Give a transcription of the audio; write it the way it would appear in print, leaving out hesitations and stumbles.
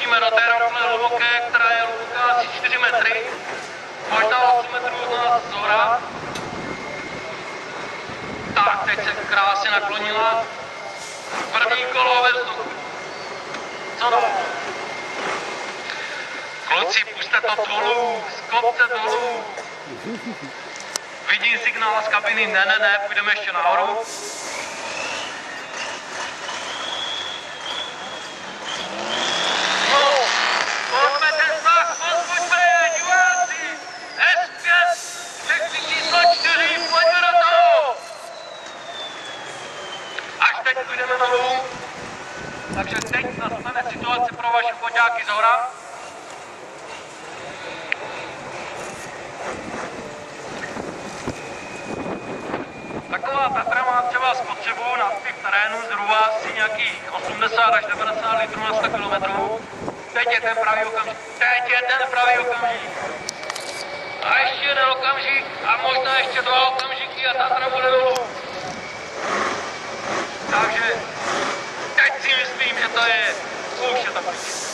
skočíme do té rafle hluboké, která je hluboká asi 4 metry, možná 8 metrů od nás zhora. Tak, teď se krásně naklonila. První kolo ve vzduchu. Co no? Kluci, puste to dolů, z kopce dolů. Vidím signál z kabiny, ne, půjdeme ještě nahoru. No, pojďme ten znak, pozbuďme, diváci. S5, sekci číslo 4, pojďme do toho. Až teď půjdeme dolů. Takže teď nastane situace pro vaše foťáky zhora. Taková Tatra má třeba spotřebu nafty v terénu zhruba asi nějakých 80 až 90 litrů na 100 km. Teď je ten pravý okamžik. A ještě jeden okamžik a možná ještě 2 okamžiky a Tatra bude dolů. Takže teď si myslím, že to je už je to pryč.